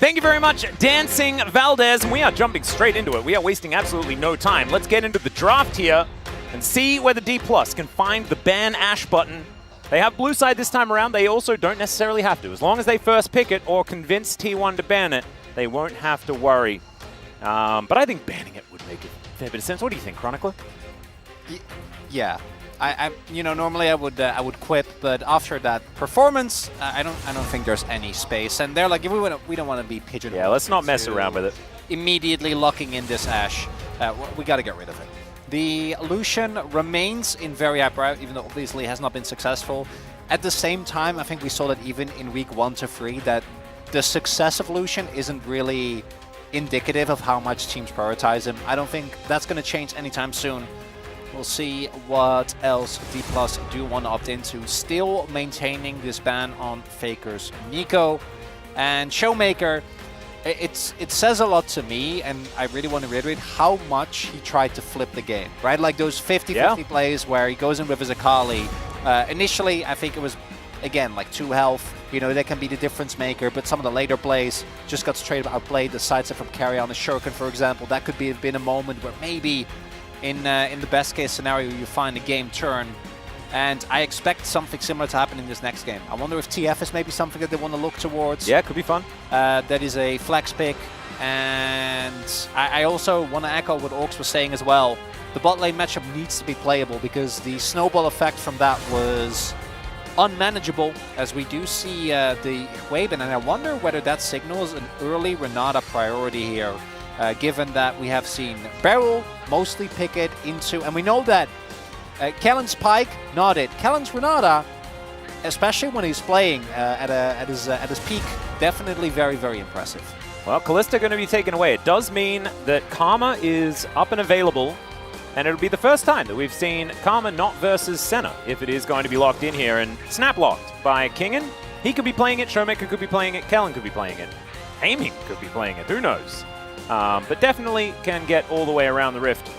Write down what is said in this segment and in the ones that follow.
Thank you very much, Dancing Valdez. And we are jumping straight into it. We are wasting absolutely no time. Let's get into the draft here and see whether D+ can find the ban Ashe button. They have blue side this time around. They also don't necessarily have to. As long as they first pick it or convince T1 to ban it, they won't have to worry. But I think banning it would make a fair bit of sense. What do you think, Chronicler? Yeah. Normally I would quit, but after that performance, I don't think there's any space. And they're like, we don't want to be pigeonholed. Yeah, let's not mess around with it. Immediately locking in this Ashe, we got to get rid of it. The Lucian remains in very high priority, even though obviously has not been successful. At the same time, I think we saw that even in week 1 to 3, that the success of Lucian isn't really indicative of how much teams prioritize him. I don't think that's going to change anytime soon. We'll see what else D+ do want to opt into. Still maintaining this ban on Faker's Nico. And Showmaker, it says a lot to me, and I really want to reiterate how much he tried to flip the game, right? Like those 50-50 plays where he goes in with his Akali. Initially, I think it was, again, like 2 health. You know, that can be the difference maker, but some of the later plays just got straight outplayed. The sidestep from Keria on the Shuriken, for example, that could have been a moment where maybe in the best case scenario you find a game turn. And I expect something similar to happen in this next game. I wonder if TF is maybe something that they want to look towards. Yeah, it could be fun. That is a flex pick. And I also want to echo what Orcs was saying as well. The bot lane matchup needs to be playable because the snowball effect from that was unmanageable, as we do see the Hueben, and I wonder whether that signals an early Renata priority here, given that we have seen Beryl mostly pick it into, and we know that Kellen's Pike, not it. Kellen's Renata, especially when he's playing at his peak, definitely very, very impressive. Well, Kalista going to be taken away. It does mean that Karma is up and available, and it'll be the first time that we've seen Karma not versus Senna, if it is going to be locked in here. And snap locked by Kingen. He could be playing it, Showmaker could be playing it, Kellen could be playing it, Aiming could be playing it, who knows? But definitely can get all the way around the rift.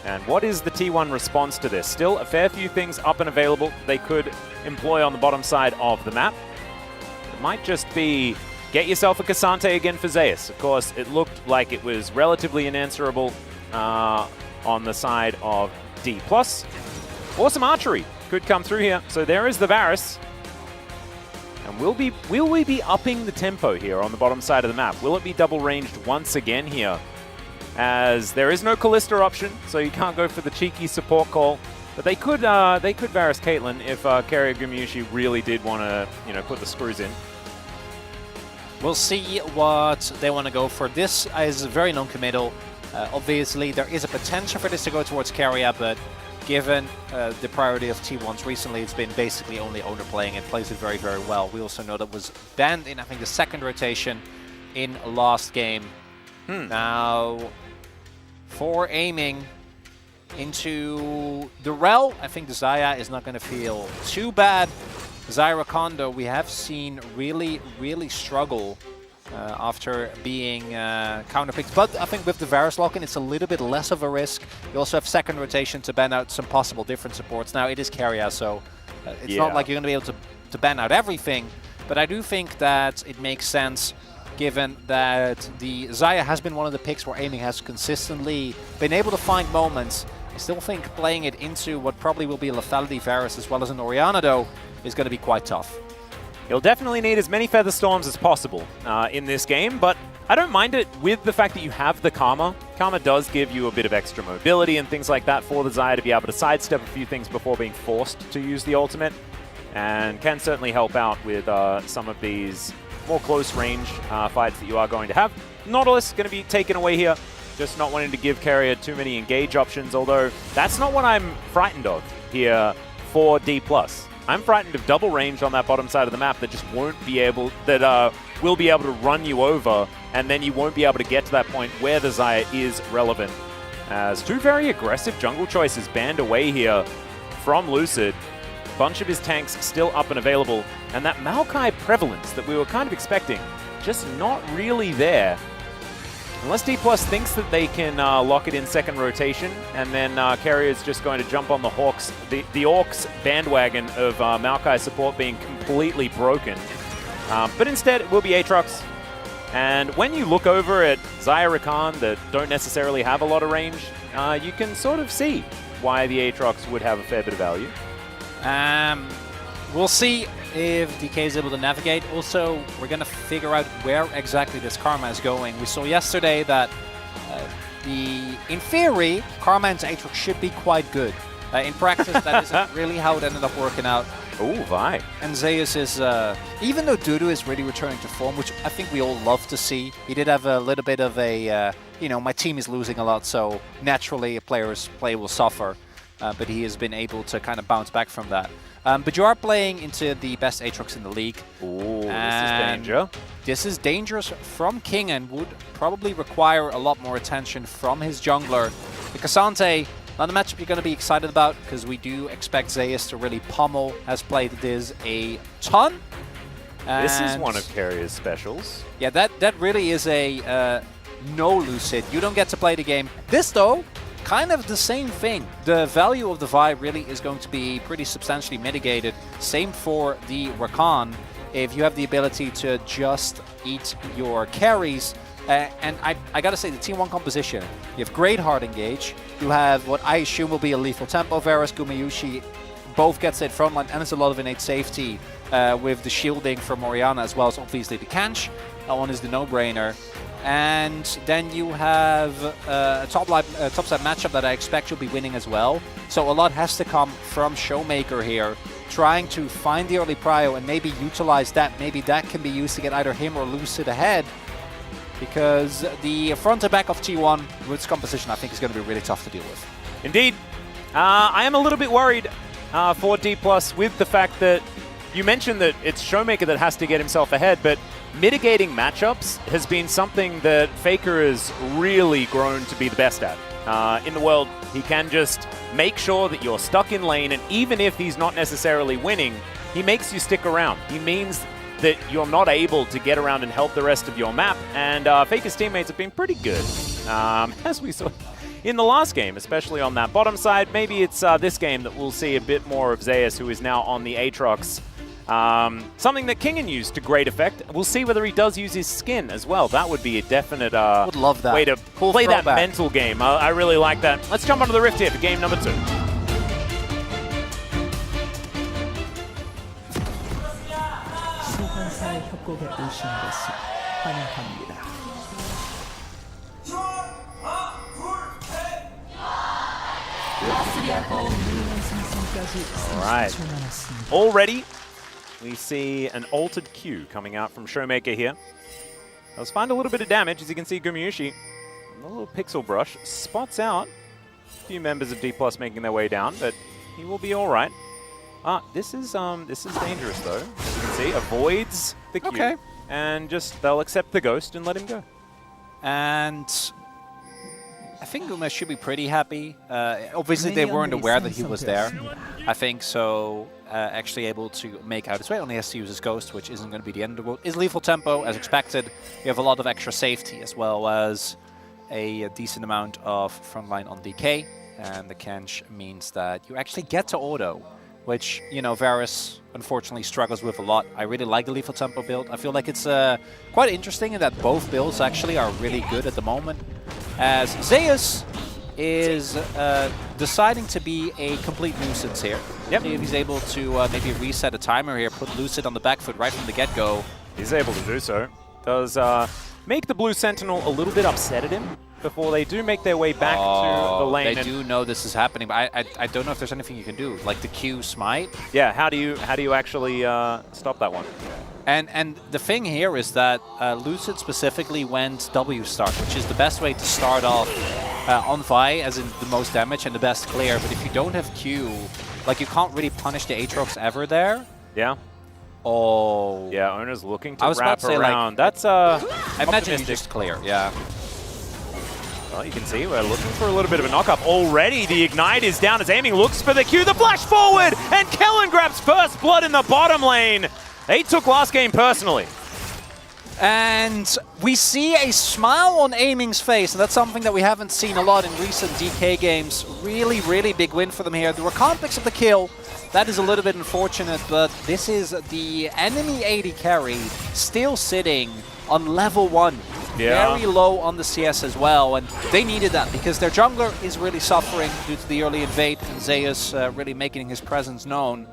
And what is the T1 response to this? Still a fair few things up and available they could employ on the bottom side of the map. It might just be get yourself a Cassante again for Zeus. Of course, it looked like it was relatively unanswerable on the side of D+. Or some archery could come through here. So there is the Varus. And will we be upping the tempo here on the bottom side of the map? Will it be double ranged once again here? As there is no Kalista option, so you can't go for the cheeky support call. But they could Varus Caitlyn if Keria Gumayusi really did want to, put the screws in. We'll see what they want to go for. This is very non-committal. Obviously, there is a potential for this to go towards Keria, but given the priority of T1s recently, it's been basically only Oner playing it, plays it very, very well. We also know that was banned in, I think, the second rotation in last game. Now, for aiming into the Rel, I think the Xayah is not going to feel too bad. Zyra Kondo, we have seen really, really struggle after being counterpicked. But I think with the Varus lock-in, it's a little bit less of a risk. You also have second rotation to ban out some possible different supports. Now, it is Keria, so it's not like you're going to be able to ban out everything. But I do think that it makes sense, given that the Xayah has been one of the picks where aiming has consistently been able to find moments. I still think playing it into what probably will be a Lethality Varus as well as an Orianna, though, is going to be quite tough. You'll definitely need as many Feather Storms as possible in this game, but I don't mind it with the fact that you have the Karma. Karma does give you a bit of extra mobility and things like that for the Xayah to be able to sidestep a few things before being forced to use the ultimate, and can certainly help out with some of these more close range fights that you are going to have. Nautilus going to be taken away here, just not wanting to give Keria too many engage options, although that's not what I'm frightened of here for D+. I'm frightened of double range on that bottom side of the map that just won't be able, will be able to run you over, and then you won't be able to get to that point where the Xayah is relevant. As two very aggressive jungle choices banned away here from Lucid. Bunch of his tanks still up and available, and that Maokai prevalence that we were kind of expecting, just not really there. Unless D+ thinks that they can lock it in second rotation, and then Keria is just going to jump on the Orcs bandwagon of Maokai support being completely broken. But instead, it will be Aatrox. And when you look over at Xayah Rakan that don't necessarily have a lot of range, you can sort of see why the Aatrox would have a fair bit of value. We'll see if DK is able to navigate. Also, we're going to figure out where exactly this Karma is going. We saw yesterday that in theory, Karma and Aatrox should be quite good. In practice, that isn't really how it ended up working out. Oh, Vi. And Zeus is, even though Dudu is really returning to form, which I think we all love to see, he did have a little bit of a, my team is losing a lot, so naturally a player's play will suffer. But he has been able to kind of bounce back from that. But you are playing into the best Aatrox in the league. Ooh, this is danger. This is dangerous from King and would probably require a lot more attention from his jungler. The Cassante, not a matchup you're going to be excited about because we do expect Zeus to really pummel, has played this a ton. And this is one of Keria's specials. Yeah, that really is a no Lucid. You don't get to play the game. This though, kind of the same thing. The value of the Vi really is going to be pretty substantially mitigated. Same for the Rakan. If you have the ability to just eat your carries, and I gotta say, the Team 1 composition, you have great hard engage, you have what I assume will be a lethal tempo, Varus, Gumayusi, both gets it front line, and there's a lot of innate safety with the shielding from Orianna, as well as obviously the Kanch. That one is the no-brainer. And then you have a top-side matchup that I expect you'll be winning as well. So a lot has to come from Showmaker here, trying to find the early prio and maybe utilize that. Maybe that can be used to get either him or Lucid ahead. Because the front and back of T1 with its composition, I think, is going to be really tough to deal with. Indeed. I am a little bit worried for D+, with the fact that you mentioned that it's Showmaker that has to get himself ahead, but mitigating matchups has been something that Faker has really grown to be the best at. In the world, he can just make sure that you're stuck in lane, and even if he's not necessarily winning, he makes you stick around. He means that you're not able to get around and help the rest of your map, and Faker's teammates have been pretty good. As we saw in the last game, especially on that bottom side. Maybe it's this game that we'll see a bit more of Zeus, who is now on the Aatrox. Something that Kingen used to great effect. We'll see whether he does use his skin as well. That would be a definite would love that. way to Cool play throwback. that mental game. I really like that. Let's jump onto the Rift here for game number 2. 시간사의 협곡에 오신 것을 환영합니다. Alright. Already, we see an altered Q coming out from Showmaker here. Let's find a little bit of damage. As you can see, Gumayusi, a little pixel brush, spots out a few members of D+ making their way down, but he will be alright. This is dangerous though. As you can see, avoids the Q. Okay. And just, they'll accept the ghost and let him go. And I think Guma should be pretty happy. Obviously, they weren't aware that he was there. I think so. Actually able to make out his way. Only has to use his ghost, which isn't going to be the end of the world. Is lethal tempo, as expected. You have a lot of extra safety, as well as a decent amount of frontline on DK. And the Kench means that you actually get to auto, which, you know, Varus unfortunately struggles with a lot. I really like the lethal tempo build. I feel like it's quite interesting in that both builds actually are really good at the moment. As Zeus is deciding to be a complete nuisance here. Yep. See if he's able to maybe reset a timer here, put Lucid on the back foot right from the get-go. He's able to do so. Does make the Blue Sentinel a little bit upset at him before they do make their way back to the lane. They do know this is happening, but I don't know if there's anything you can do, like the Q smite. Yeah, how do you actually stop that one? And the thing here is that Lucid specifically went W start, which is the best way to start off on Vi, as in the most damage and the best clear. But if you don't have Q, like, you can't really punish the Aatrox ever there. Yeah. Oh. Yeah, Oner's looking to I was wrap about to say, around. like, That's I imagine you just clear, yeah. Well, you can see we're looking for a little bit of a knock-up already. The Ignite is down as aiming looks for the Q. The flash forward, and Kellen grabs first blood in the bottom lane. They took last game personally. And we see a smile on Aiming's face, and that's something that we haven't seen a lot in recent DK games. Really, really big win for them here. The Rakan picks up the kill. That is a little bit unfortunate, but this is the enemy AD carry still sitting on level 1. Yeah. Very low on the CS as well, and they needed that because their jungler is really suffering due to the early invade, and Zeus really making his presence known.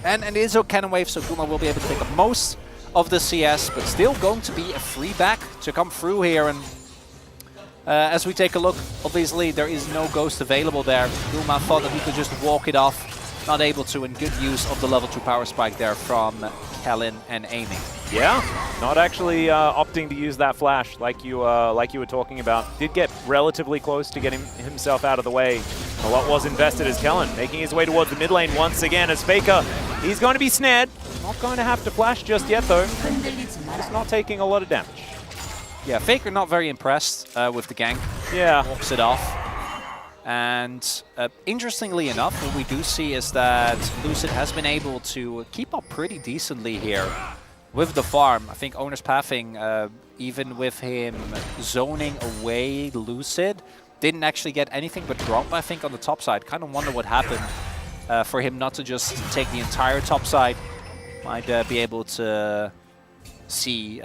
And it is a cannon wave, so Guma will be able to pick up most of the CS, but still going to be a free back to come through here. And as we take a look, obviously there is no ghost available there. Guma thought that he could just walk it off, not able to, and good use of the level 2 power spike there from Kellen and aiming. Yeah, not actually opting to use that flash like you were talking about. Did get relatively close to getting himself out of the way. A lot was invested as Kellen making his way towards the mid lane once again as Faker. He's going to be snared. Not going to have to flash just yet though. Just not taking a lot of damage. Yeah, Faker not very impressed with the gank. Yeah. Walks it off. And interestingly enough, what we do see is that Lucid has been able to keep up pretty decently here with the farm. I think Oner's pathing, even with him zoning away Lucid, didn't actually get anything but drop, I think, on the top side. Kind of wonder what happened for him not to just take the entire top side. Might be able to see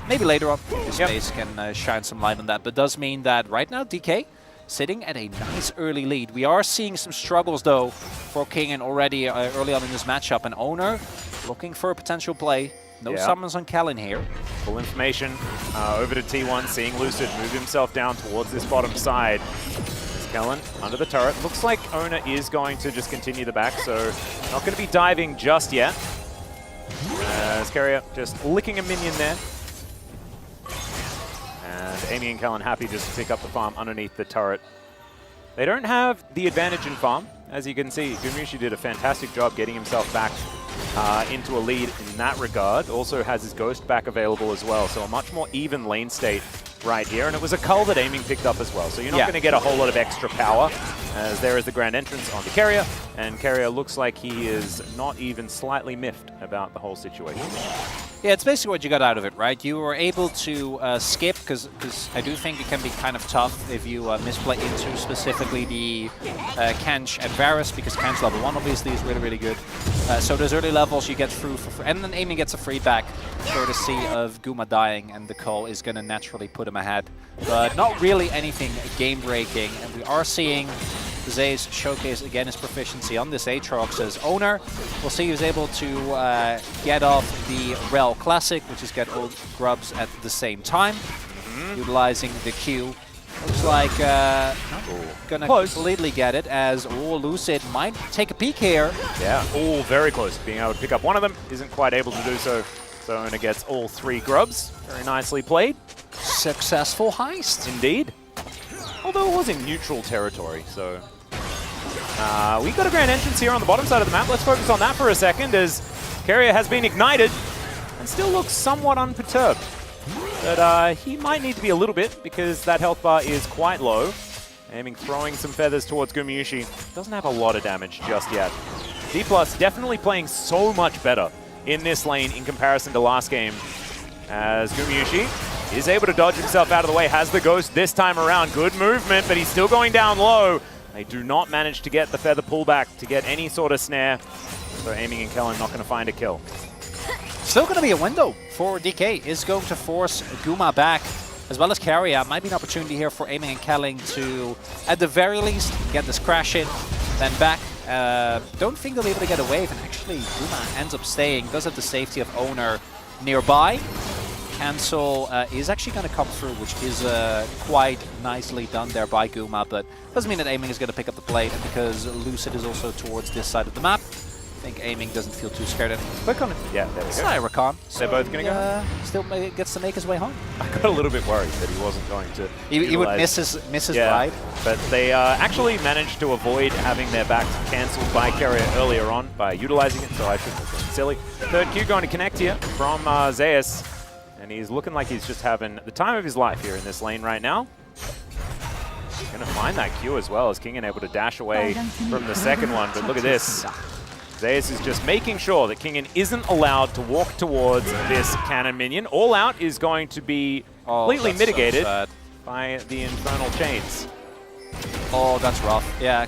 maybe later on his space can shine some light on that. But does mean that right now DK sitting at a nice early lead. We are seeing some struggles though for King already early on in this matchup, and Oner looking for a potential play. No summons on Kellen here. Full information over to T1, seeing Lucid move himself down towards this bottom side. Kellen under the turret. Looks like Oner is going to just continue the back, so not going to be diving just yet. As Keria just licking a minion there. And Amy and Kellen happy just to pick up the farm underneath the turret. They don't have the advantage in farm. As you can see, Gumayusi did a fantastic job getting himself back into a lead in that regard. Also has his Ghost back available as well, so a much more even lane state right here. And it was a cull that Aiming picked up as well, so you're not going to get a whole lot of extra power, as there is the grand entrance onto Keria, and Keria looks like he is not even slightly miffed about the whole situation. Yeah, it's basically what you got out of it, right? You were able to skip, because I do think it can be kind of tough if you misplay into specifically the Kench and Varus, because Kench level 1 obviously is really, really good. So those early levels you get through for free, and then Aiming gets a free back, courtesy of Guma dying, and the call is going to naturally put him ahead. But not really anything game-breaking, and we are seeing Zeus showcase again his proficiency on this Aatrox as Oner. We'll see who's able to get off the Rel Classic, which is get all grubs at the same time, utilizing the Q. Looks like gonna completely get it, as Lucid might take a peek here. Yeah, all very close. Being able to pick up one of them, isn't quite able to do so. So Oner gets all 3 grubs. Very nicely played. Successful heist. Indeed. Although it was in neutral territory, so... we got a grand entrance here on the bottom side of the map. Let's focus on that for a second, as Keria has been ignited and still looks somewhat unperturbed. But he might need to be a little bit, because that health bar is quite low. Aiming, throwing some feathers towards Gumayusi. Doesn't have a lot of damage just yet. D+ definitely playing so much better in this lane in comparison to last game, as Gumayusi is able to dodge himself out of the way, has the Ghost this time around. Good movement, but he's still going down low. They do not manage to get the feather pullback to get any sort of snare. So Aiming and Kellen not going to find a kill. Still going to be a window for DK. Is going to force Guma back, as well as Keria. Might be an opportunity here for Aiming and Kellen to, at the very least, get this crash in, then back. Don't think they'll be able to get a wave, and actually Guma ends up staying. Does have the safety of Oner nearby. Cancel is actually going to come through, which is quite nicely done there by Guma, but doesn't mean that Aiming is going to pick up the play, and because Lucid is also towards this side of the map, I think Aiming doesn't feel too scared of him. Click on it. Yeah, there we go. Cyrecon. They're both going to go? Still gets to make his way home. I got a little bit worried that he wasn't going to He would miss his ride. But they actually managed to avoid having their backs cancelled by Keria earlier on by utilizing it, so I shouldn't have been silly. Third Q going to connect here from Zeus. And he's looking like he's just having the time of his life here in this lane right now. Going to find that Q as well, as Kingen able to dash away from the second one. But look at this. Zeus is just making sure that Kingen isn't allowed to walk towards this cannon minion. All out is going to be completely mitigated by the infernal chains. Oh, that's rough. Yeah.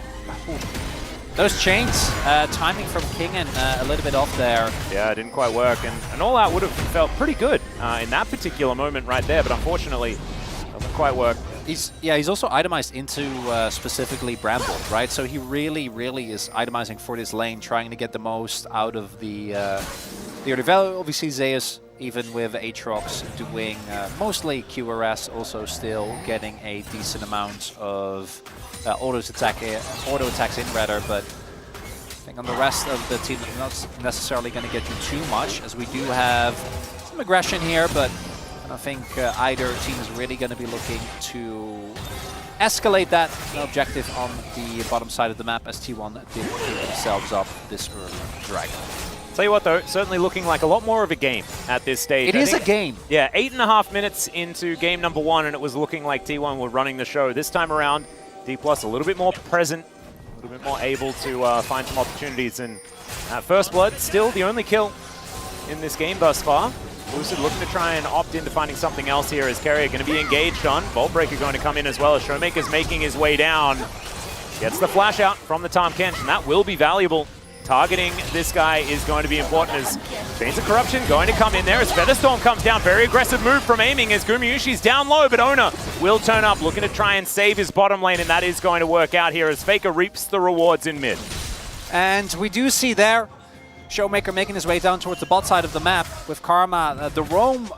Those chains, timing from Kingen a little bit off there. Yeah, it didn't quite work, and all out would have felt pretty good in that particular moment right there, but unfortunately, doesn't quite work. He's also itemized into specifically Bramble, right? So he really is itemizing for this lane, trying to get the most out of the early value. Obviously, Zeus, even with Aatrox doing mostly QRS, also still getting a decent amount of auto attacks in rather, but I think on the rest of the team, it's not necessarily going to get you too much, as we do have some aggression here, but I think either team is really going to be looking to escalate that objective on the bottom side of the map, as T1 did pick themselves up this early dragon. Tell you what though, certainly looking like a lot more of a game at this stage. It is a game. Yeah, 8.5 minutes into game number 1, and it was looking like T1 were running the show. This time around, D+ a little bit more present, a little bit more able to find some opportunities. And First Blood, still the only kill in this game thus far. Lucid looking to try and opt into finding something else here, as Keria going to be engaged on. Vault Breaker going to come in as well, as Showmaker's making his way down. Gets the flash out from the Tahm Kench, and that will be valuable. Targeting this guy is going to be important, as Veins of Corruption going to come in there as Featherstorm comes down. Very aggressive move from aiming, as Gumayusi's down low, but Oner will turn up, looking to try and save his bottom lane, and that is going to work out here as Faker reaps the rewards in mid. And we do see there Showmaker making his way down towards the bot side of the map with Karma. The roam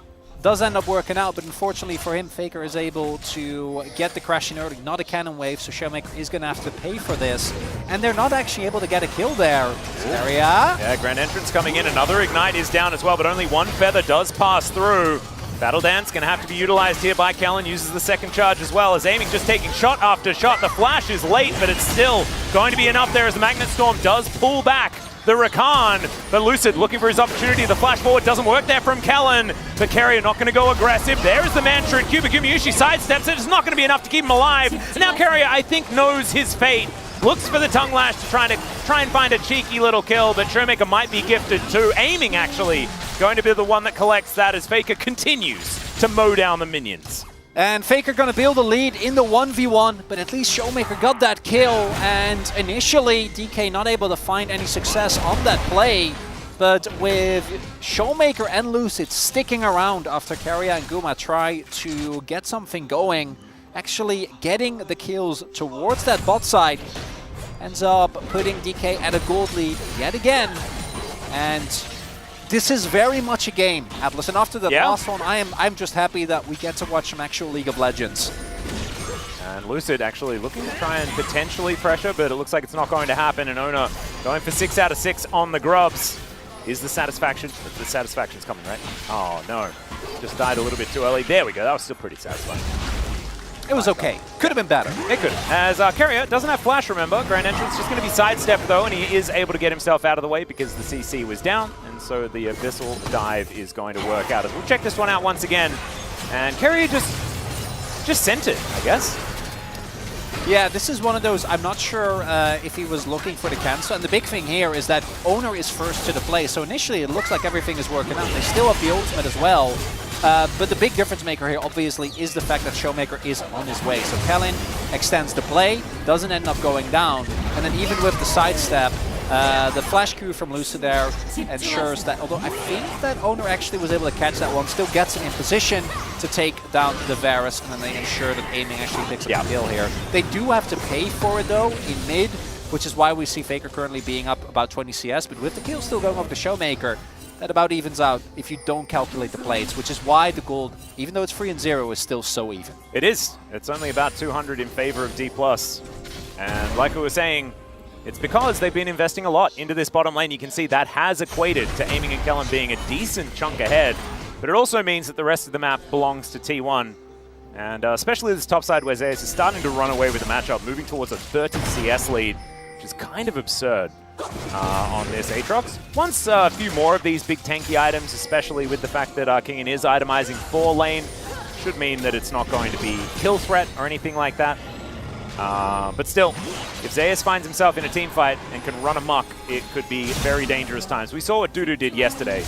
does end up working out, but unfortunately for him, Faker is able to get the crash in early, not a cannon wave, so Showmaker is going to have to pay for this. And they're not actually able to get a kill there. Keria. Yeah, Grand Entrance coming in. Another Ignite is down as well, but only one feather does pass through. Battle Dance going to have to be utilized here by Kellen, uses the second charge as well, as aiming just taking shot after shot. The flash is late, but it's still going to be enough there as the Magnet Storm does pull back the Rakan, but Lucid looking for his opportunity. The flash forward doesn't work there from Kellen, but Keria not going to go aggressive. There is the Mantra and Cuba. Gumayusi sidesteps it. It's not going to be enough to keep him alive. And now Keria, I think, knows his fate. Looks for the tongue lash to try and find a cheeky little kill, but Showmaker might be gifted too. Aiming, actually, going to be the one that collects that, as Faker continues to mow down the minions. And Faker gonna build a lead in the 1v1, but at least Showmaker got that kill, and initially DK not able to find any success on that play, but with Showmaker and Lucid sticking around after Keria and Guma try to get something going, actually getting the kills towards that bot side, ends up putting DK at a gold lead yet again. And this is very much a game, Atlas, and after the last one, I'm just happy that we get to watch some actual League of Legends. And Lucid actually looking to try and potentially pressure, but it looks like it's not going to happen, and Oner going for 6 out of 6 on the grubs. Is the satisfaction? The satisfaction's coming, right? Oh, no. Just died a little bit too early. There we go. That was still pretty satisfying. It was okay. Could have been better. It could. As Keria doesn't have flash, remember. Grand Entrance just going to be sidestepped, though, and he is able to get himself out of the way because the CC was down, and so the Abyssal dive is going to work out. As we'll check this one out once again, and Keria just sent it, I guess. Yeah, this is one of those, I'm not sure if he was looking for the cancel, and the big thing here is that Oner is first to the play, so initially it looks like everything is working out. They still have the ultimate as well. But the big difference maker here, obviously, is the fact that Showmaker is on his way. So Kellen extends the play, doesn't end up going down, and then even with the sidestep, the flash Q from Lucid there ensures that, although I think that Oner actually was able to catch that one, still gets him in position to take down the Varus, and then they ensure that aiming actually picks up the kill here. They do have to pay for it, though, in mid, which is why we see Faker currently being up about 20 CS, but with the kill still going over to Showmaker, that about evens out if you don't calculate the plates, which is why the gold, even though it's 3 and 0, is still so even. It is. It's only about 200 in favor of D+. And like I was saying, it's because they've been investing a lot into this bottom lane. You can see that has equated to aiming and Kellen being a decent chunk ahead, but it also means that the rest of the map belongs to T1. And especially this top side where Zeus is starting to run away with the matchup, moving towards a 30 CS lead, which is kind of absurd. On this Aatrox. Once a few more of these big tanky items, especially with the fact that Kingen is itemizing 4 lane, should mean that it's not going to be kill threat or anything like that. But still, if Zeus finds himself in a team fight and can run amok, it could be very dangerous times. We saw what Dudu did yesterday,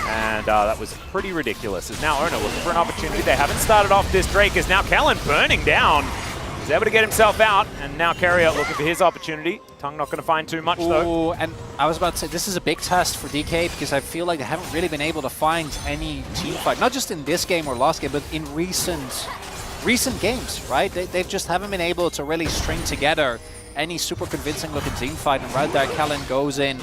and that was pretty ridiculous. As now Oner looking for an opportunity. They haven't started off this Drake, as now Kellen burning down. He's able to get himself out, and now Keria looking for his opportunity. Tongue not going to find too much, though. And I was about to say, this is a big test for DK because I feel like they haven't really been able to find any team fight, not just in this game or last game, but in recent games, right? They just haven't been able to really string together any super convincing looking team fight. And right there, Kellen goes in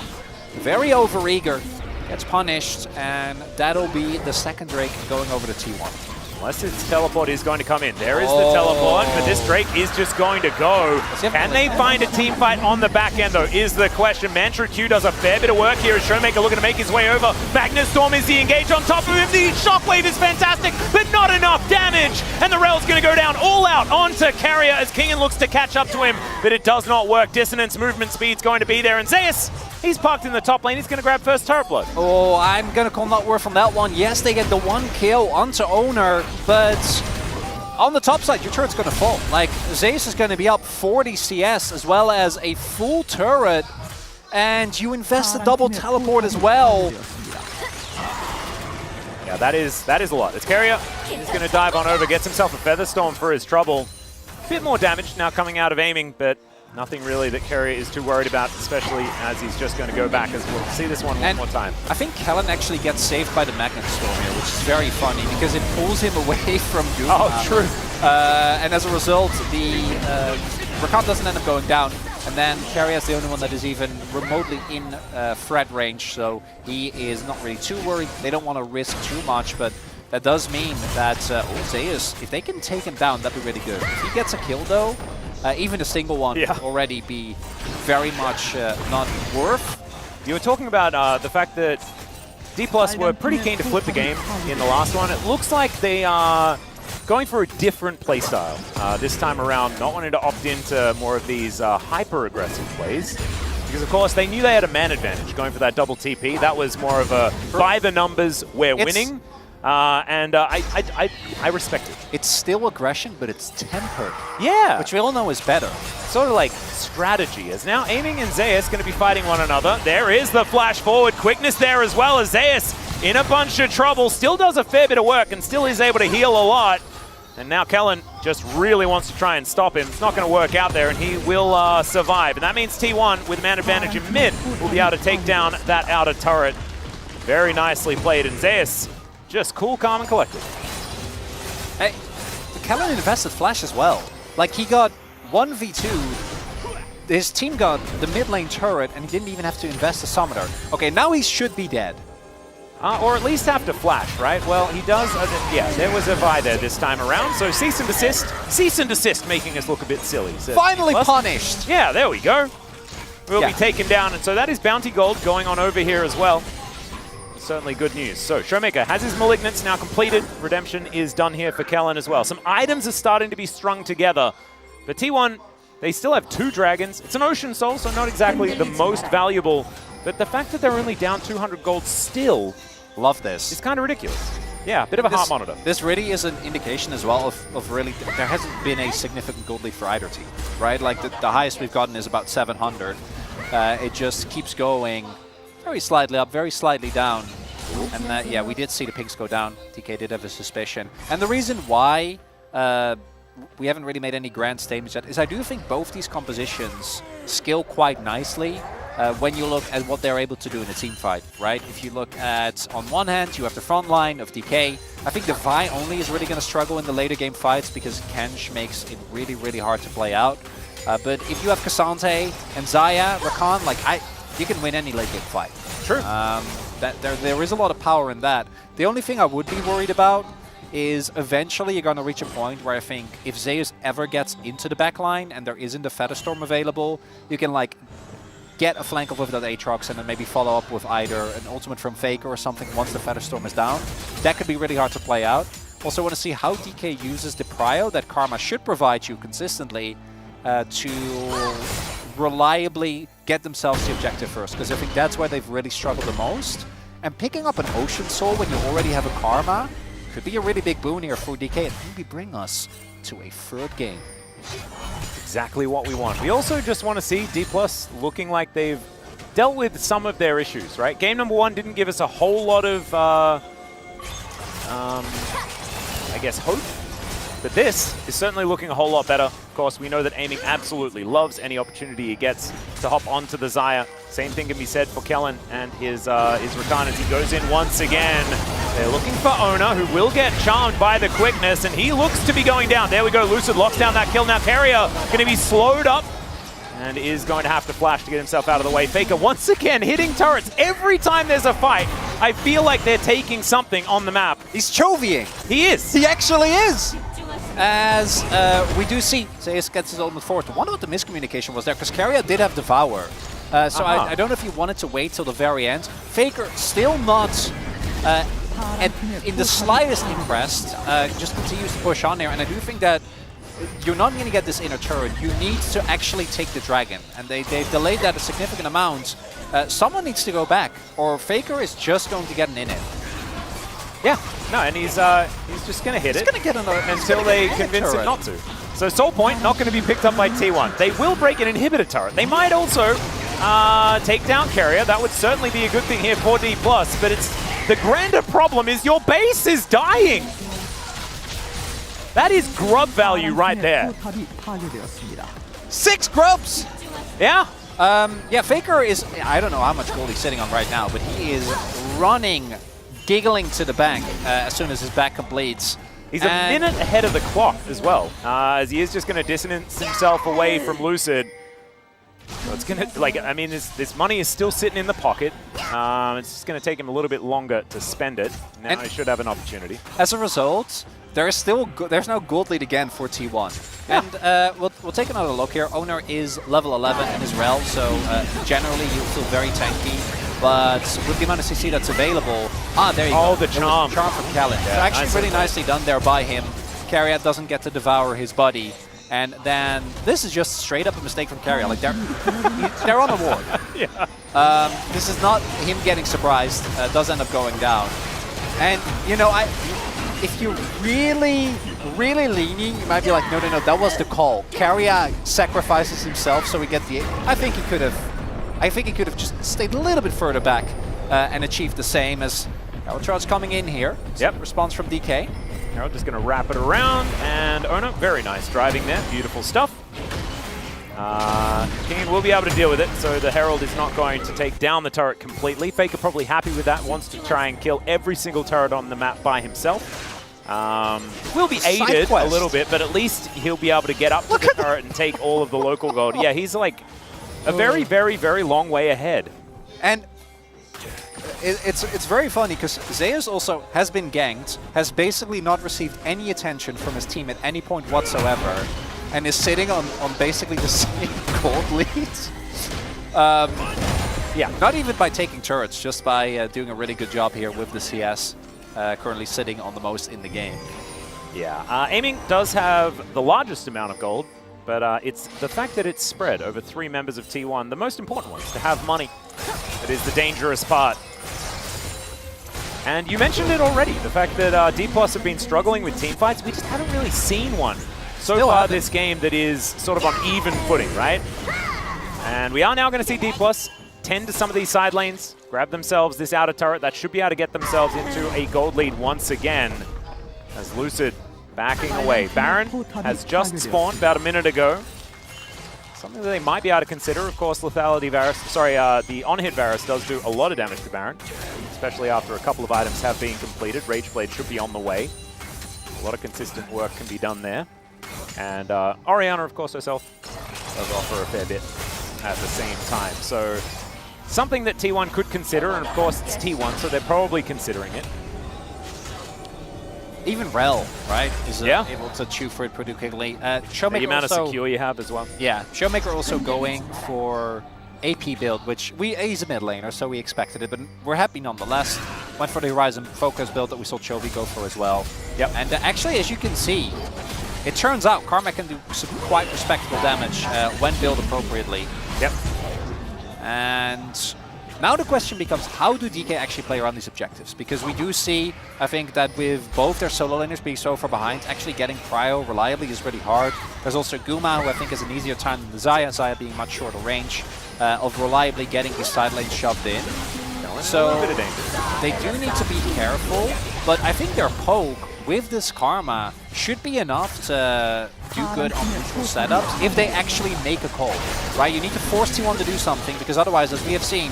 very overeager, gets punished, and that'll be the second Drake going over to T1. Unless its teleport is going to come in. There is the teleport, but this Drake is just going to go. Can they find a team fight on the back end, though, is the question. Mantra Q does a fair bit of work here as Showmaker looking to make his way over. Magnus Storm is the engage on top of him. The Shockwave is fantastic, but not enough damage. And the rail's going to go down all out onto Keria as Kingen looks to catch up to him, but it does not work. Dissonance movement speed's going to be there, and Zeus, he's parked in the top lane. He's going to grab first turret blood. Oh, I'm going to call not worth on that one. Yes, they get the one kill onto Oner, but on the top side, your turret's going to fall. Like, Zeus is going to be up 40 CS as well as a full turret, and you invest a double teleport as well. Yeah, that is a lot. It's Keria. He's going to dive on over, gets himself a Feather Storm for his trouble. A bit more damage now coming out of aiming, but nothing really that Keria is too worried about, especially as he's just going to go back as we'll see this one more time. I think Kellen actually gets saved by the Magnet Storm here, which is very funny because it pulls him away from Guma. Oh, true. And as a result, the Rakan doesn't end up going down. And then Keria is the only one that is even remotely in threat range, so he is not really too worried. They don't want to risk too much, but that does mean that Zeus, if they can take him down, that'd be really good. If he gets a kill, though, even a single one would already be very much not worth. You were talking about the fact that D+ were pretty keen to flip the game in the last one. It looks like they are going for a different playstyle this time around, not wanting to opt into more of these hyper-aggressive plays. Because, of course, they knew they had a man advantage going for that double TP. That was more of a by the numbers, we're winning. I respect it. It's still aggression, but it's tempered. Yeah. Which we all know is better. Sort of like strategy. As now Aiming and Zeus going to be fighting one another. There is the flash forward. Quickness there as well as Zeus in a bunch of trouble. Still does a fair bit of work and still is able to heal a lot. And now Kellen just really wants to try and stop him. It's not going to work out there, and he will survive. And that means T1, with man advantage in mid, will be able to take down that outer turret. Very nicely played. And Zeus, just cool, calm, and collected. Hey, Kellen invested flash as well. Like, he got 1v2. His team got the mid lane turret, and he didn't even have to invest a summoner. Okay, now he should be dead. Or at least have to flash, right? Well, he does. Yeah, there was a Vi there this time around. So cease and desist. Cease and desist, making us look a bit silly. So finally punished. Yeah, there we go. We'll be taken down. And so that is bounty gold going on over here as well. Certainly good news. So Showmaker has his Malignance now completed. Redemption is done here for Kellen as well. Some items are starting to be strung together. But T1, they still have 2 dragons. It's an Ocean Soul, so not exactly the most valuable. But the fact that they're only down 200 gold still, love this. It's kind of ridiculous. Yeah, a bit of a heart monitor. This really is an indication as well of really, there hasn't been a significant gold lead for either team, right? Like the highest we've gotten is about 700. It just keeps going very slightly up, very slightly down. And yeah, we did see the pinks go down. TK did have a suspicion. And the reason why we haven't really made any grand statements yet is I do think both these compositions scale quite nicely when you look at what they're able to do in a team fight, right? If you look at, on one hand, you have the front line of DK. I think the Vi only is really going to struggle in the later game fights because Kench makes it really, really hard to play out. But if you have Cassante and Xayah, Rakan, like, you can win any late game fight. True. There is a lot of power in that. The only thing I would be worried about is eventually you're going to reach a point where I think if Zeus ever gets into the backline and there isn't a Feather Storm available, you can, like, get a flank off of that Aatrox and then maybe follow up with either an ultimate from Faker or something once the Feather Storm is down. That could be really hard to play out. Also want to see how DK uses the prio that Karma should provide you consistently to reliably get themselves the objective first, because I think that's where they've really struggled the most. And picking up an Ocean Soul when you already have a Karma could be a really big boon here for DK and maybe bring us to a third game. Exactly what we want. We also just want to see D+ looking like they've dealt with some of their issues, right? Game number 1 didn't give us a whole lot of, I guess, hope. But this is certainly looking a whole lot better. Of course, we know that Aiming absolutely loves any opportunity he gets to hop onto the Xayah. Same thing can be said for Kellen and his Rakan as he goes in once again. They're looking for Oner, who will get charmed by the quickness, and he looks to be going down. There we go, Lucid locks down that kill. Now Keria going to be slowed up and is going to have to flash to get himself out of the way. Faker once again hitting turrets. Every time there's a fight, I feel like they're taking something on the map. He's chovying. He is. He actually is. As we do see, Zeus gets his ultimate forward. One of the miscommunication was there, because Keria did have Devour. So I don't know if he wanted to wait till the very end. Faker still not in the slightest impressed. Just continues to push on there, and I do think that you're not going to get this inner turret. You need to actually take the dragon, and they've delayed that a significant amount. Someone needs to go back, or Faker is just going to get an init. Yeah, no, and he's just going to hit it. He's going to get another until they convince him not to. So Soul Point not going to be picked up by T1. They will break an inhibitor turret. They might also take down Keria. That would certainly be a good thing here for D+, but it's the grander problem is your base is dying. That is grub value right there. 6 grubs! Yeah. Yeah, Faker is, I don't know how much gold he's sitting on right now, but he is running, giggling to the bank as soon as his back completes. He's a minute ahead of the clock as well, as he is just going to distance himself away from Lucid. So it's going to, like, I mean, this money is still sitting in the pocket. It's just going to take him a little bit longer to spend it. Now he should have an opportunity. As a result, there's no gold lead again for T1. Yeah. And we'll take another look here. Oner is level 11 in his rel, so generally you feel very tanky. But with the amount of CC that's available, there you go. Oh, the charm. Charm from Kellen. Yeah, so actually nice really nicely done there by him. Keria doesn't get to devour his buddy. And then this is just straight up a mistake from Keria. Like they're on a ward. Yeah. This is not him getting surprised. Does end up going down. And you know, if you're really leaning, you might be like, no, that was the call. Keria sacrifices himself, so we get the. I think he could have just stayed a little bit further back and achieved the same as Charge coming in here. Yep. Response from DK. Herald just going to wrap it around, and Oner, very nice driving there. Beautiful stuff. King will be able to deal with it, so the Herald is not going to take down the turret completely. Faker probably happy with that, wants to try and kill every single turret on the map by himself. Will be aided a little bit, but at least he'll be able to get up to the turret and take all of the local gold. Yeah, he's like a very, very, very long way ahead. And it's very funny because Zeus also has been ganked, has basically not received any attention from his team at any point whatsoever, and is sitting on basically the same gold leads. Yeah, not even by taking turrets, just by doing a really good job here with the CS, currently sitting on the most in the game. Yeah, Aiming does have the largest amount of gold, but it's the fact that it's spread over 3 members of T1, the most important one is to have money. It is the dangerous part. And you mentioned it already, the fact that D+ have been struggling with team fights. We just haven't really seen one so far this game that is sort of on even footing, right? And we are now going to see D+ tend to some of these side lanes, grab themselves this outer turret that should be able to get themselves into a gold lead once again. As Lucid backing away. Baron has just spawned about a minute ago. Something that they might be able to consider. Of course, lethality Varus, sorry, the on-hit Varus does do a lot of damage to Baron, especially after a couple of items have been completed. Rageblade should be on the way. A lot of consistent work can be done there. And Orianna, of course, herself does offer a fair bit at the same time. So something that T1 could consider, and of course it's T1, so they're probably considering it. Even Rel, right, is able to chew for it pretty quickly. Showmaker the amount of secure you have as well. Yeah, Showmaker also going for AP build, which he's a mid laner, so we expected it, but we're happy nonetheless. Went for the Horizon focus build that we saw Chovy go for as well. Yep. And actually, as you can see, it turns out Karma can do some quite respectable damage when built appropriately. Yep. And now the question becomes, how do DK actually play around these objectives? Because we do see, I think, that with both their solo laners being so far behind, actually getting Cryo reliably is really hard. There's also Guma, who I think has an easier time than the Xayah being much shorter range, of reliably getting his side lane shoved in. So they do need to be careful, but I think their poke with this Karma should be enough to do good on neutral setups if they actually make a call, right? You need to force T1 to do something, because otherwise, as we have seen,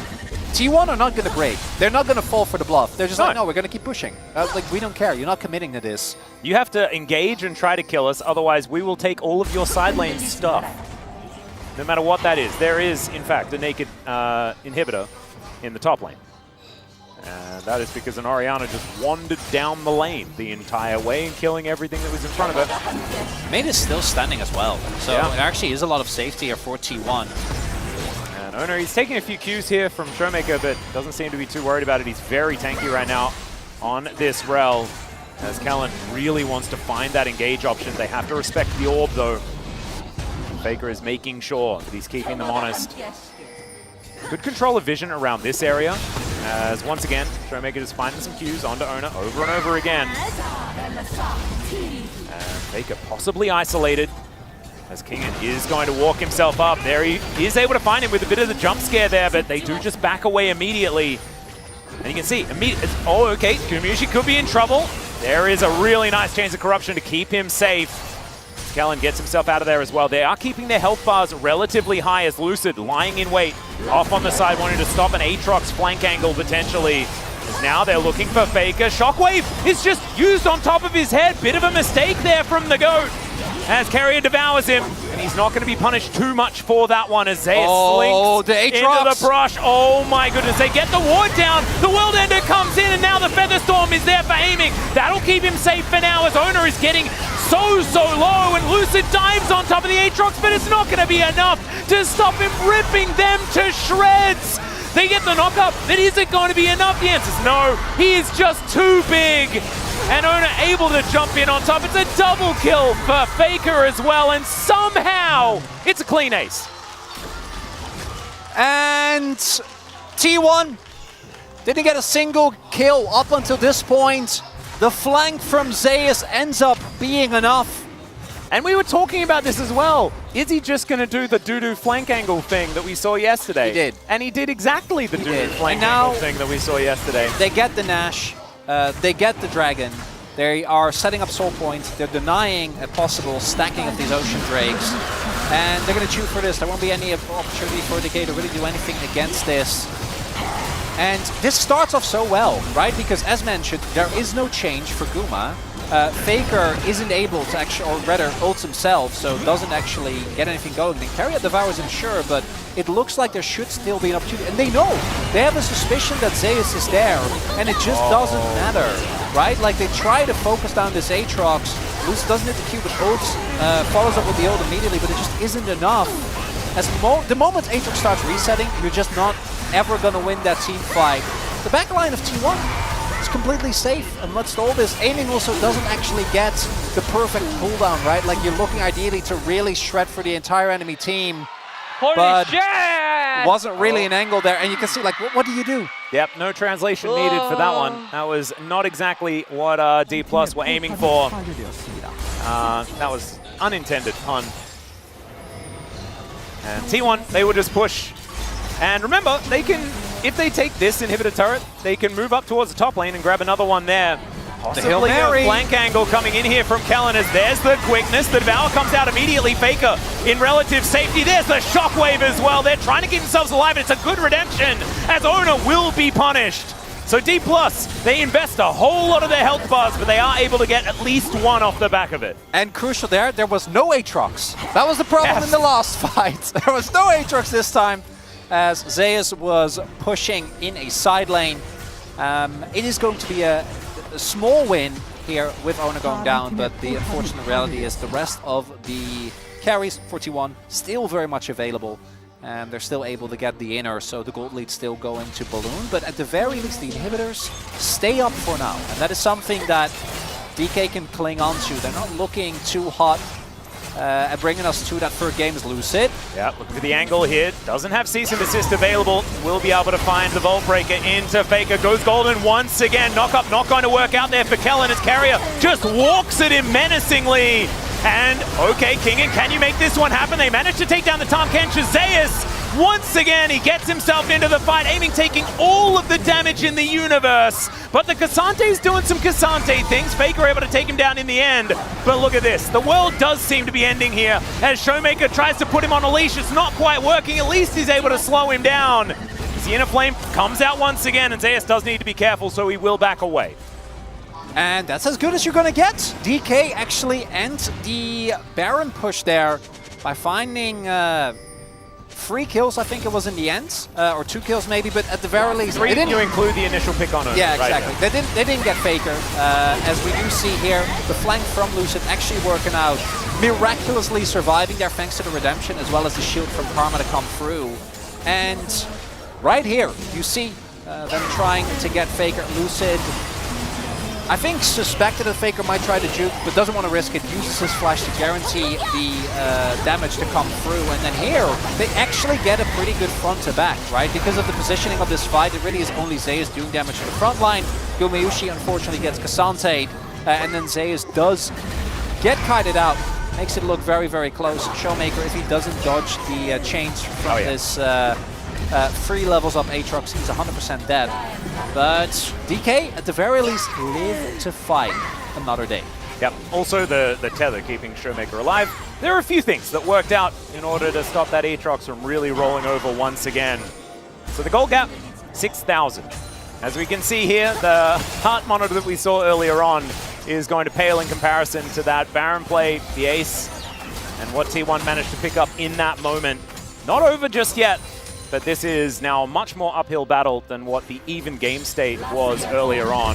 T1 are not going to break. They're not going to fall for the bluff. They're just like, no, we're going to keep pushing. Like, we don't care. You're not committing to this. You have to engage and try to kill us, otherwise we will take all of your side lane stuff. No matter what that is. There is, in fact, a naked inhibitor in the top lane. And that is because an Orianna just wandered down the lane the entire way and killing everything that was in front of her. Mate is still standing as well. So it actually is a lot of safety here for T1. And Oner, he's taking a few Qs here from Showmaker, but doesn't seem to be too worried about it. He's very tanky right now on this rel, as Kellen really wants to find that engage option. They have to respect the orb, though. Faker is making sure that he's keeping them honest. Good control of vision around this area, as once again, Showmaker just finding some Qs onto Oner over and over again. And Faker possibly isolated, as Kingen is going to walk himself up. There he is able to find him with a bit of the jump scare there, but they do just back away immediately. And you can see, oh, okay, Gumayusi could be in trouble. There is a really nice chance of corruption to keep him safe. Kellen gets himself out of there as well. They are keeping their health bars relatively high, as Lucid lying in wait off on the side, wanting to stop an Aatrox flank angle potentially. Now they're looking for Faker. Shockwave is just used on top of his head. Bit of a mistake there from the GOAT, as Keria devours him. And he's not going to be punished too much for that one, as Zeus slinks into the brush. Oh my goodness, they get the ward down. The World Ender comes in, and now the Featherstorm is there for aiming. That'll keep him safe for now, as Oner is getting so low, and Lucid dives on top of the Aatrox, but it's not going to be enough to stop him ripping them to shreds. They get the knock-up, but is it going to be enough? The answer's no. He is just too big. And Oner able to jump in on top. It's a double kill for Faker as well, and somehow it's a clean ace. And T1 didn't get a single kill up until this point. The flank from Zeus ends up being enough. And we were talking about this as well. Is he just going to do the doo-doo flank angle thing that we saw yesterday? He did. And he did exactly the doo-doo flank angle thing that we saw yesterday. They get the Nash. They get the Dragon. They are setting up soul points. They're denying a possible stacking of these Ocean Drakes. And they're going to chew for this. There won't be any opportunity for DK to really do anything against this. And this starts off so well, right? Because as mentioned, there is no change for Guma. Faker isn't able to actually, or rather ults himself, so doesn't actually get anything going. And Keria devours him, sure, but it looks like there should still be an opportunity. And they know, they have a suspicion that Zeus is there, and it just doesn't matter, right? Like, they try to focus down this Aatrox. Luce doesn't hit the Q with ults, follows up with the ult immediately, but it just isn't enough. As the moment Aatrox starts resetting, you're just not ever gonna win that team fight. The backline of T1 is completely safe amidst all this. Aiming also doesn't actually get the perfect cooldown, right? Like, you're looking ideally to really shred for the entire enemy team. But wasn't really an angle there, and you can see, like, what do you do? Yep, no translation needed for that one. That was not exactly what D+ were aiming for. That was unintended pun. And T1, they will just push. And remember, they can, if they take this inhibitor turret, they can move up towards the top lane and grab another one there. Possibly a flank angle coming in here from Kellen, as there's the quickness. The Devour comes out immediately. Faker in relative safety. There's the Shockwave as well. They're trying to keep themselves alive, and it's a good redemption, as Oner will be punished. So D+, they invest a whole lot of their health bars, but they are able to get at least one off the back of it. And crucial there was no Aatrox. That was the problem in the last fight. There was no Aatrox this time, as Zeus was pushing in a side lane. It is going to be a small win here with Oner going down, but the unfortunate reality is the rest of the carries for T1 still very much available. And they're still able to get the inner, so the gold lead still going to Balloon. But at the very least, the inhibitors stay up for now. And that is something that DK can cling on to. They're not looking too hot at bringing us to that third game as Lucid. Yeah, look for the angle here. Doesn't have Cease and Desist available. Will be able to find the Vault Breaker into Faker. Goes golden once again. Knock up, not going to work out there for Kellen, as Keria just walks at him menacingly. And, okay, Kingen, can you make this one happen? They managed to take down the Tahm Kench. Zeus Once again, he gets himself into the fight, aiming, taking all of the damage in the universe. But the Kasante's doing some Kasante things. Faker able to take him down in the end. But look at this. The world does seem to be ending here as Showmaker tries to put him on a leash. It's not quite working. At least he's able to slow him down. The Inner Flame comes out once again, and Zeus does need to be careful, so he will back away. And that's as good as you're gonna get. DK actually ends the Baron push there by finding 3 kills, I think it was in the end, or 2 kills maybe, but at the very least, 3 if you include the initial pick on Oner. Yeah, exactly. Right, they didn't get Faker, as we do see here. The flank from Lucid actually working out, miraculously surviving there thanks to the redemption, as well as the shield from Karma to come through. And right here, you see them trying to get Faker. Lucid, I think, suspected that Faker might try to juke, but doesn't want to risk it. Uses his flash to guarantee the damage to come through. And then here, they actually get a pretty good front to back, right? Because of the positioning of this fight, it really is only Zeus doing damage to the front line. Gumayusi unfortunately gets Kasante, and then Zeus does get kited out. Makes it look very, very close. Showmaker, if he doesn't dodge the chains from this 3 levels up Aatrox, he's 100% dead. But DK, at the very least, live to fight another day. Yep. Also, the tether keeping Showmaker alive. There are a few things that worked out in order to stop that Aatrox from really rolling over once again. So the gold gap, 6,000. As we can see here, the heart monitor that we saw earlier on is going to pale in comparison to that Baron play, the ace, and what T1 managed to pick up in that moment. Not over just yet. But this is now a much more uphill battle than what the even game state was earlier on.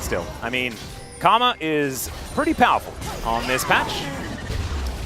Still, I mean, Karma is pretty powerful on this patch.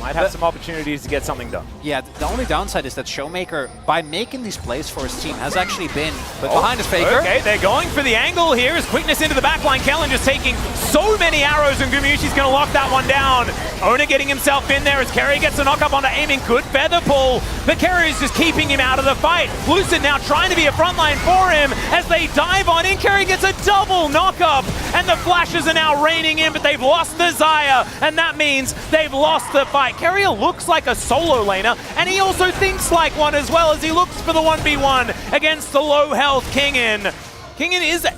Might have some opportunities to get something done. Yeah, the only downside is that Showmaker, by making these plays for his team, has actually been behind his Faker. Okay, they're going for the angle here. His quickness into the backline. Kellen just taking so many arrows, and Gumayusi's going to lock that one down. Oner getting himself in there as Keria gets a knock-up onto aiming. Good feather pull, but Keria is just keeping him out of the fight. Lucid now trying to be a frontline for him as they dive on in. Keria gets a double knock-up, and the flashes are now raining in, but they've lost the Xayah, and that means they've lost the fight. Keria looks like a solo laner, and he also thinks like one as well as he looks for the 1v1 against the low-health Kingin. Kingin is the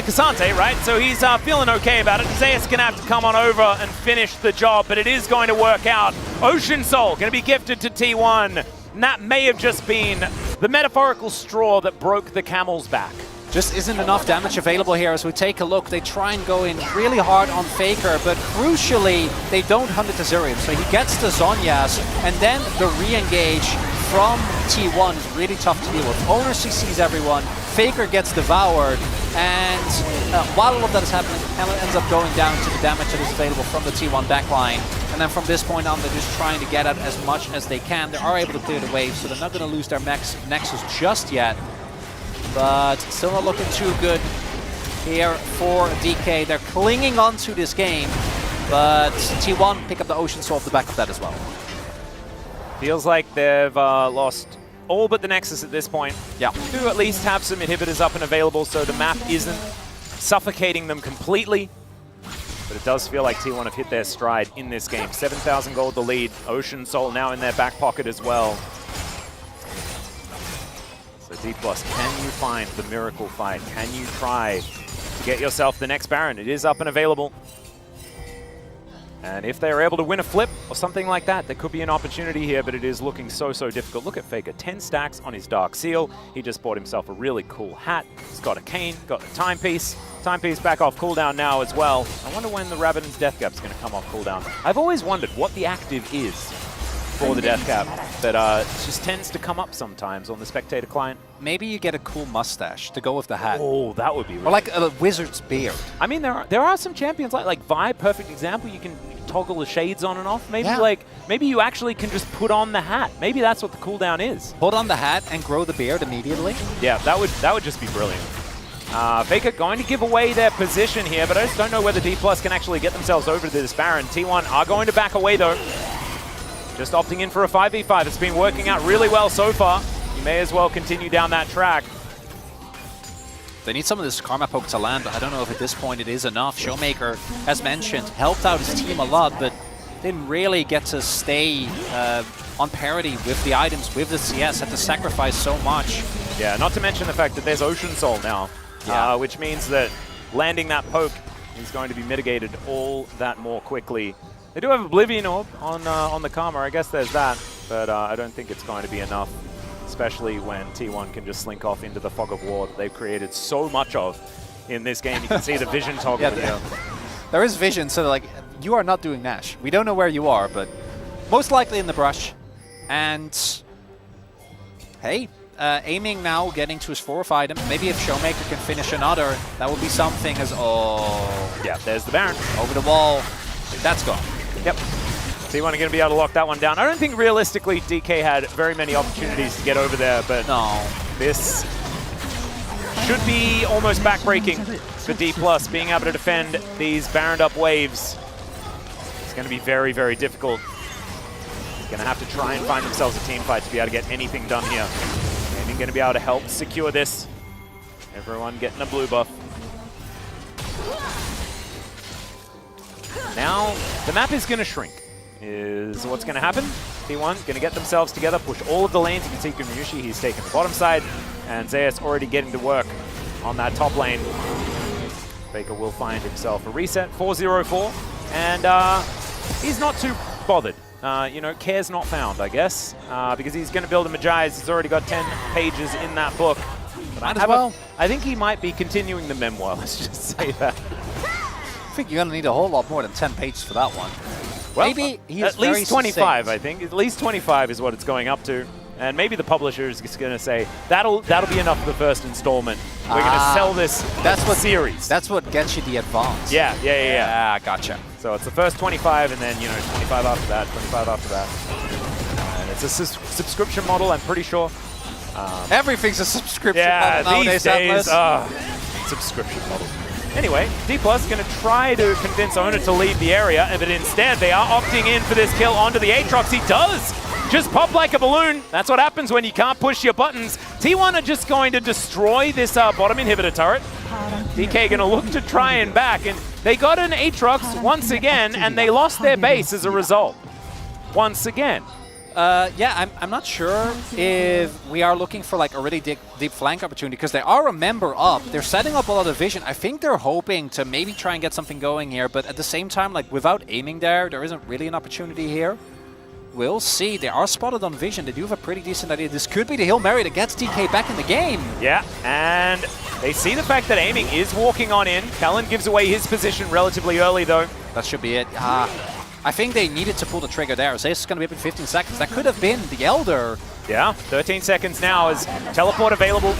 Kasante, right? So he's feeling okay about it. Zeus gonna have to come on over and finish the job, but it is going to work out. Ocean Soul gonna be gifted to T1, and that may have just been the metaphorical straw that broke the camel's back. Just isn't enough damage available here. As we take a look, they try and go in really hard on Faker, but crucially, they don't hunt it to Zerium. So he gets the Zhonya's, and then the re-engage from T1 is really tough to deal with. Oner CCs everyone, Faker gets devoured, and while all of that is happening, Helen ends up going down to the damage that is available from the T1 backline. And then from this point on, they're just trying to get out as much as they can. They are able to clear the wave, so they're not going to lose their Nexus just yet. But still not looking too good here for DK. They're clinging on to this game, but T1 pick up the Ocean Soul off the back of that as well. Feels like they've lost all but the Nexus at this point. Yeah. Do at least have some inhibitors up and available, so the map isn't suffocating them completely. But it does feel like T1 have hit their stride in this game. 7,000 gold the lead. Ocean Soul now in their back pocket as well. So D+, can you find the miracle fight? Can you try to get yourself the next Baron? It is up and available. And if they are able to win a flip or something like that, there could be an opportunity here, but it is looking so difficult. Look at Faker, 10 stacks on his Dark Seal. He just bought himself a really cool hat. He's got a cane, got a timepiece. Timepiece back off cooldown now as well. I wonder when the Rabbiden's Death Gap is going to come off cooldown. I've always wondered what the active is for the Death Cap that just tends to come up sometimes on the spectator client. Maybe you get a cool mustache to go with the hat. Oh, that would be really Or like a wizard's beard. I mean, there are some champions like Vi, perfect example. You can toggle the shades on and off. Maybe maybe you actually can just put on the hat. Maybe that's what the cooldown is. Put on the hat and grow the beard immediately. Yeah, that would just be brilliant. Faker going to give away their position here, but I just don't know whether D+ can actually get themselves over to this Baron. T1 are going to back away though. Just opting in for a 5v5. It's been working out really well so far. You may as well continue down that track. They need some of this Karma poke to land, but I don't know if at this point it is enough. Showmaker, as mentioned, helped out his team a lot, but didn't really get to stay on parity with the items, with the CS, had to sacrifice so much. Yeah, not to mention the fact that there's Ocean Soul now, which means that landing that poke is going to be mitigated all that more quickly. They do have Oblivion Orb on the Karma, I guess there's that, but I don't think it's going to be enough, especially when T1 can just slink off into the Fog of War that they've created so much of in this game. You can see the vision toggle here. There is vision, so like, you are not doing Nash. We don't know where you are, but most likely in the brush. And hey, aiming now, getting to his 4th item. Maybe if Showmaker can finish another, that would be something as, yeah, there's the Baron. Over the wall. That's gone. Yep. T1 are going to be able to lock that one down. I don't think realistically DK had very many opportunities to get over there, but no. This should be almost backbreaking for D+, being able to defend these Baroned up waves. It's going to be very, very difficult. Going to have to try and find themselves a team fight to be able to get anything done here. Aiming going to be able to help secure this. Everyone getting a blue buff. Now, the map is going to shrink, is what's going to happen. T1 going to get themselves together, push all of the lanes. You can see Gumayusi, he's taking the bottom side, and Zeus already getting to work on that top lane. Faker will find himself a reset, 4-0-4, and he's not too bothered. You know, care's not found, I guess, because he's going to build a Magi's. He's already got 10 pages in that book. Might as well. I think he might be continuing the memoir, let's just say that. I think you're going to need a whole lot more than 10 pages for that one. Well, maybe he's at least 25, succinct. I think. At least 25 is what it's going up to. And maybe the publisher is just going to say, that'll be enough for the first installment. We're going to sell this series. That's what gets you the advance. Yeah. Gotcha. So it's the first 25, and then, you know, 25 after that, 25 after that. And it's a subscription model, I'm pretty sure. Everything's a subscription model nowadays, these days, subscription model. Anyway, D+ is going to try to convince Oner to leave the area, but instead they are opting in for this kill onto the Aatrox. He does just pop like a balloon. That's what happens when you can't push your buttons. T1 are just going to destroy this bottom inhibitor turret. DK going to look to try and back, and they got an Aatrox once again, and they lost their base as a result. Once again. Yeah, I'm not sure if we are looking for like a really deep flank opportunity, because they are a member up. They're setting up a lot of vision. I think they're hoping to maybe try and get something going here, but at the same time, like without aiming there isn't really an opportunity here. We'll see. They are spotted on vision. They do have a pretty decent idea. This could be the Hail Mary that gets DK back in the game. Yeah, and they see the fact that aiming is walking on in. Kellen gives away his position relatively early, though. That should be it. I think they needed to pull the trigger there. Zeus is going to be up in 15 seconds. That could have been the Elder. Yeah, 13 seconds now is teleport available.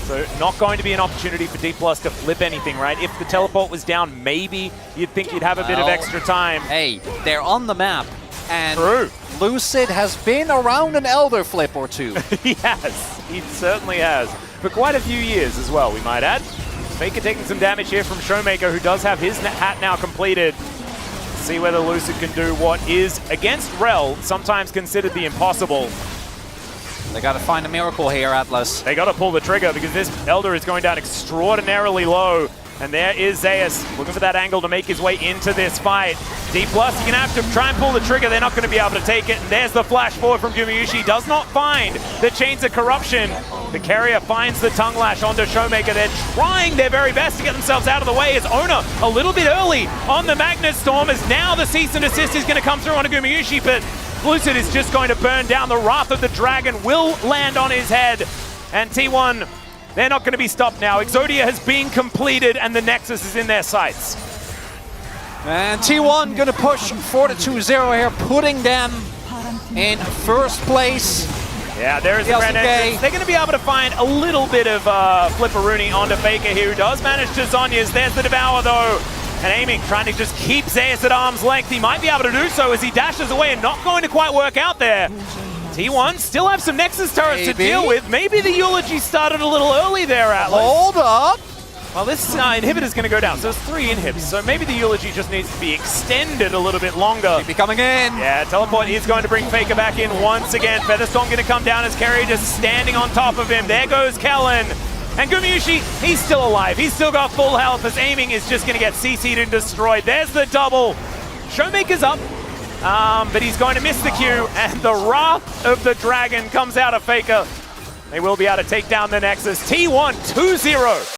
So not going to be an opportunity for D+ to flip anything, right? If the teleport was down, maybe you'd think you'd have a bit of extra time. Hey, they're on the map. And True. Lucid has been around an Elder flip or two. He has. He certainly has. For quite a few years as well, we might add. Faker taking some damage here from Showmaker, who does have his hat now completed. See whether Lucid can do what is, against Rel, sometimes considered the impossible. They got to find a miracle here, Atlas. They got to pull the trigger, because this Elder is going down extraordinarily low. And there is Zeus looking for that angle to make his way into this fight. D+, you're going to have to try and pull the trigger. They're not going to be able to take it. And there's the flash forward from Gumayusi. Does not find the Chains of Corruption. The Keria finds the Tongue Lash onto Showmaker. They're trying their very best to get themselves out of the way. As Oner a little bit early on the Magnet Storm, as now the Cease and Desist is going to come through onto Gumayusi. But Lucid is just going to burn down. The Wrath of the Dragon will land on his head. And T1, they're not going to be stopped now. Exodia has been completed, and the Nexus is in their sights. And T1 going to push 4-2-0 here, putting them in first place. Yeah, there is the grand entrance. They're going to be able to find a little bit of flipperoonie onto Faker here, who does manage to Zhonya's. There's the Devour, though. And aiming, trying to just keep Zeus at arm's length. He might be able to do so as he dashes away, and not going to quite work out there. T1 still have some Nexus turrets to deal with. Maybe the Eulogy started a little early there, Atlas. Hold up. Well, this inhibitor's going to go down, so it's 3 inhibs. So maybe the Eulogy just needs to be extended a little bit longer. Keep coming in. Yeah, teleport is going to bring Faker back in once again. Featherstorm going to come down as Keria just standing on top of him. There goes Kellen. And Gumayusi, he's still alive. He's still got full health as aiming is just going to get CC'd and destroyed. There's the double. Showmaker's up. But he's going to miss the Q, and the Wrath of the Dragon comes out of Faker. They will be able to take down the Nexus. T1 2-0.